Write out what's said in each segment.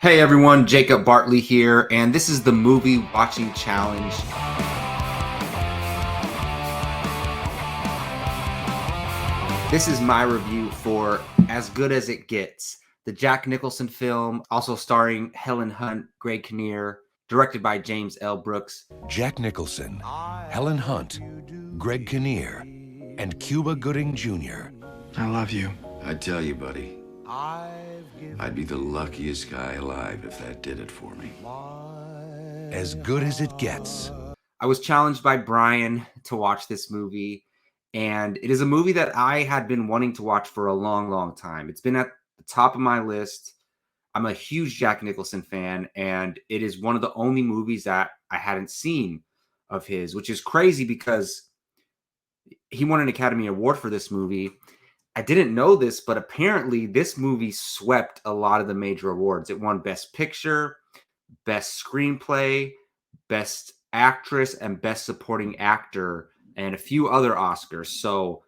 Hey everyone, Jacob Bartley here, and this is the Movie Watching Challenge. This is my review for As Good as It Gets, the Jack Nicholson film, also starring Helen Hunt, Greg Kinnear, directed by James L. Brooks. Jack Nicholson, Helen Hunt, Greg Kinnear, and Cuba Gooding Jr. I love you. I tell you, buddy, I'd be the luckiest guy alive if that did it for me. As Good as It Gets. I was challenged by Brian to watch this movie, and it is a movie that I had been wanting to watch for a long, long time. It's been at the top of my list. I'm a huge Jack Nicholson fan, and it is one of the only movies that I hadn't seen of his, which is crazy because he won an Academy Award for this movie. I didn't know this, but apparently this movie swept a lot of the major awards. It won Best Picture, Best Screenplay, Best Actress, and Best Supporting Actor, and a few other Oscars. So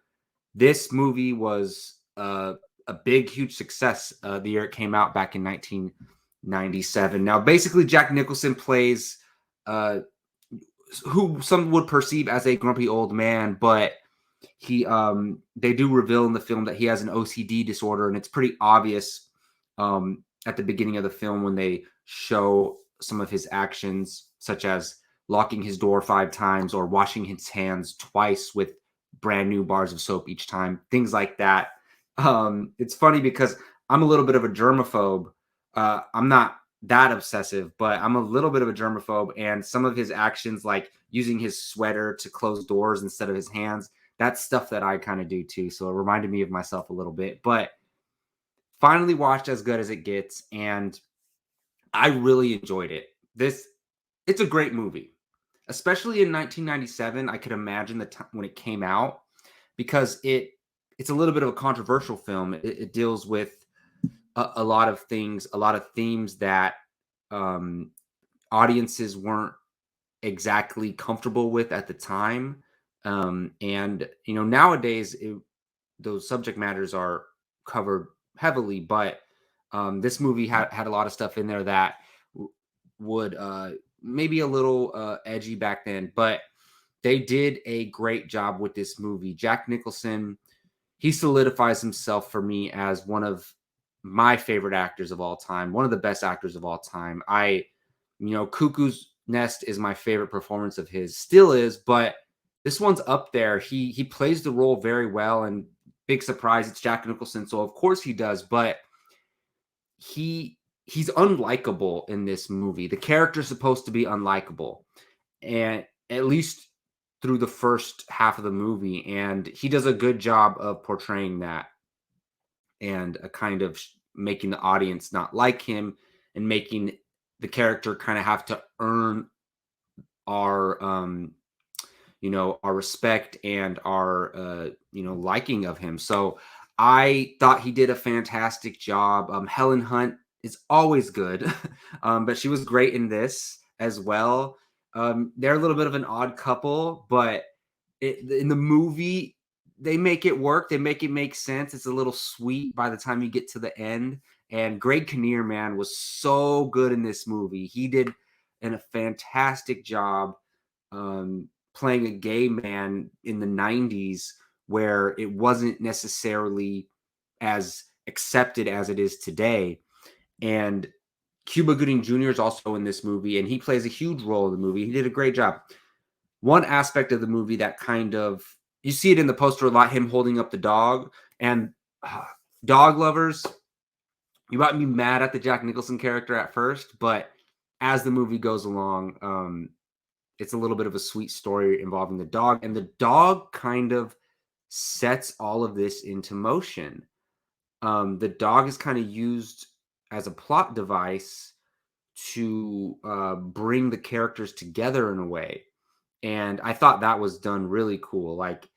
this movie was a big, huge success the year it came out back in 1997. Now, basically, Jack Nicholson plays who some would perceive as a grumpy old man, but they do reveal in the film that he has an OCD disorder, and it's pretty obvious at the beginning of the film when they show some of his actions, such as locking his door 5 times or washing his hands twice with brand new bars of soap each time, things like that. It's funny because I'm a little bit of a germaphobe. I'm not that obsessive, but I'm a little bit of a germaphobe, and some of his actions, like using his sweater to close doors instead of his hands, that's stuff that I kind of do too. So it reminded me of myself a little bit, but finally watched As Good as It Gets, and I really enjoyed it. It's a great movie, especially in 1997. I could imagine the time when it came out, because it's a little bit of a controversial film. It deals with a lot of things, a lot of themes that audiences weren't exactly comfortable with at the time. And nowadays those subject matters are covered heavily, but this movie had a lot of stuff in there that would maybe a little edgy back then, but they did a great job with this movie. Jack Nicholson, he solidifies himself for me as one of my favorite actors of all time, one of the best actors of all time. Cuckoo's Nest is my favorite performance of his, still is, but this one's up there. He plays the role very well, and big surprise, it's Jack Nicholson, so of course he does, but he's unlikable in this movie. The character's supposed to be unlikable, and at least through the first half of the movie, and he does a good job of portraying that, and a kind of making the audience not like him, and making the character kind of have to earn our our respect and our liking of him. So I thought he did a fantastic job. Helen Hunt is always good, but she was great in this as well. They're a little bit of an odd couple, but in the movie, they make it work. They make it make sense. It's a little sweet by the time you get to the end. And Greg Kinnear, man, was so good in this movie. He did a fantastic job playing a gay man in the 90s, where it wasn't necessarily as accepted as it is today. And Cuba Gooding Jr. is also in this movie, and he plays a huge role in the movie. He did a great job. One aspect of the movie that kind of, you see it in the poster a lot, him holding up the dog, and dog lovers, you might be mad at the Jack Nicholson character at first, but as the movie goes along, it's a little bit of a sweet story involving the dog, and the dog kind of sets all of this into motion. The dog is kind of used as a plot device to bring the characters together in a way. And I thought that was done really cool. Like,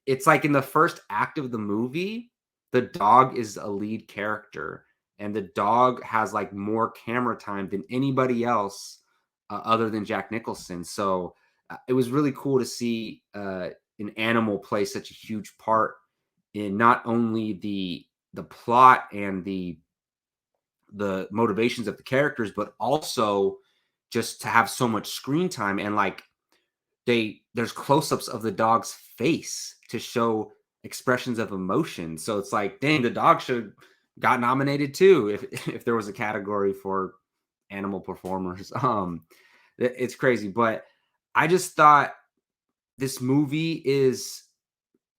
it's like in the first act of the movie, the dog is a lead character, and the dog has like more camera time than anybody else other than Jack Nicholson. So it was really cool to see an animal play such a huge part in not only the plot and the the motivations of the characters, but also just to have so much screen time. And like there's close-ups of the dog's face to show expressions of emotion. So it's like, dang, the dog should got nominated too if there was a category for animal performers. It's crazy, but I just thought this movie is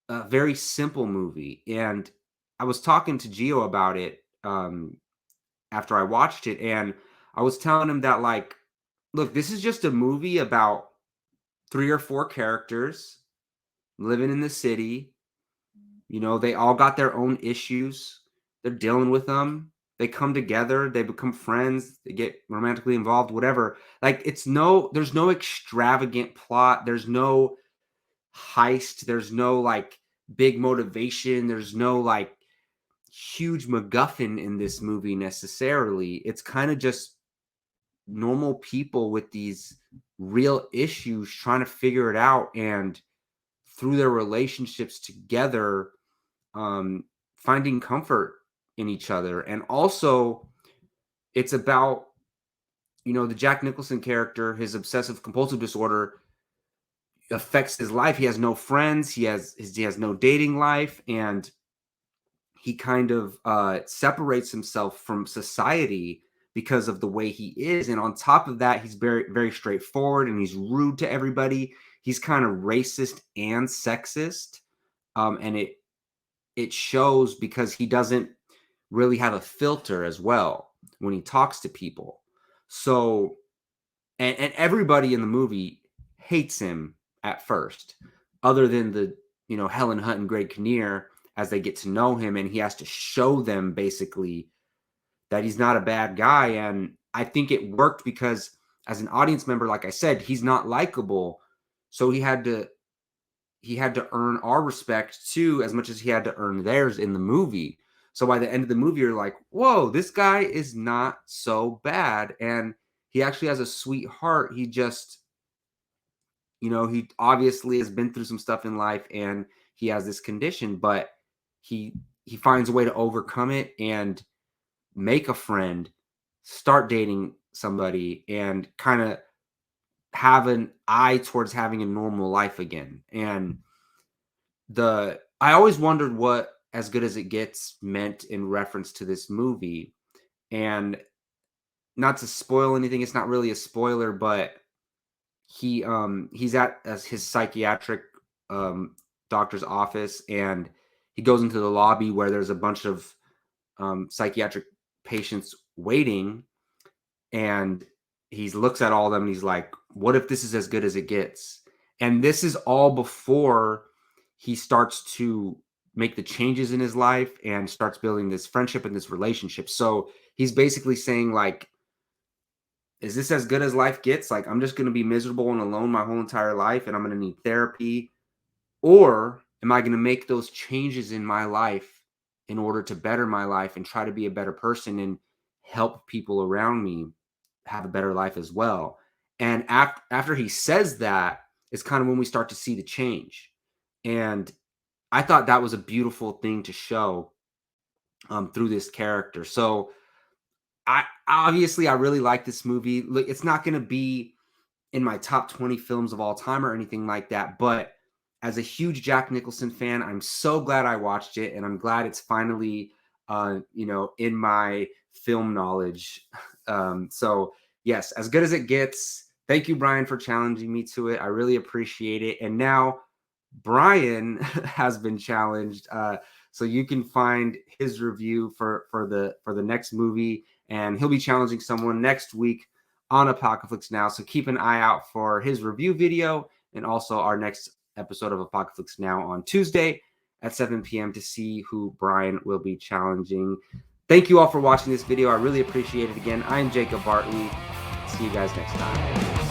a very simple movie, and I was talking to Gio about it after I watched it, and I was telling him that, like, look, this is just a movie about 3 or 4 characters living in the city. You know, they all got their own issues. They're dealing with them. They come together, they become friends, they get romantically involved, whatever. Like, there's no extravagant plot. There's no heist. There's no like big motivation. There's no like huge MacGuffin in this movie necessarily. It's kind of just normal people with these real issues trying to figure it out, and through their relationships together, finding comfort in each other. And also, it's about, you know, the Jack Nicholson character, his obsessive compulsive disorder affects his life. He has no friends. He has no dating life, and he kind of separates himself from society because of the way he is. And on top of that, he's very, very straightforward, and he's rude to everybody. He's kind of racist and sexist, and it shows because he doesn't really have a filter as well when he talks to people. So, and everybody in the movie hates him at first, other than the, you know, Helen Hunt and Greg Kinnear, as they get to know him, and he has to show them basically that he's not a bad guy. And I think it worked because as an audience member, like I said, he's not likable. So he had to earn our respect too, as much as he had to earn theirs in the movie. So by the end of the movie, you're like, whoa, this guy is not so bad. And he actually has a sweet heart. He just, you know, he obviously has been through some stuff in life, and he has this condition, but he finds a way to overcome it and make a friend, start dating somebody, and kind of have an eye towards having a normal life again. And I always wondered what As Good as It Gets meant in reference to this movie. And not to spoil anything, it's not really a spoiler, but he's at his psychiatric doctor's office, and he goes into the lobby where there's a bunch of psychiatric patients waiting, and he looks at all of them and he's like, what if this is as good as it gets? And this is all before he starts to make the changes in his life and starts building this friendship and this relationship. So he's basically saying, like, is this as good as life gets? Like, I'm just going to be miserable and alone my whole entire life, and I'm going to need therapy? Or am I going to make those changes in my life in order to better my life and try to be a better person and help people around me have a better life as well? And after he says that, is kind of when we start to see the change. And I thought that was a beautiful thing to show through this character. So I really like this movie. Look, it's not going to be in my top 20 films of all time or anything like that, but as a huge Jack Nicholson fan, I'm so glad I watched it, and I'm glad it's finally you know, in my film knowledge. So yes, As Good as It Gets. Thank you, Brian, for challenging me to it. I really appreciate it. And now Brian has been challenged, so you can find his review for the next movie, and he'll be challenging someone next week on Apocalypse Now. So keep an eye out for his review video, and also our next episode of Apocalypse Now on Tuesday at 7 p.m. to see who Brian will be challenging. Thank you all for watching this video. I really appreciate it. Again, I'm Jacob Bartley. See you guys next time.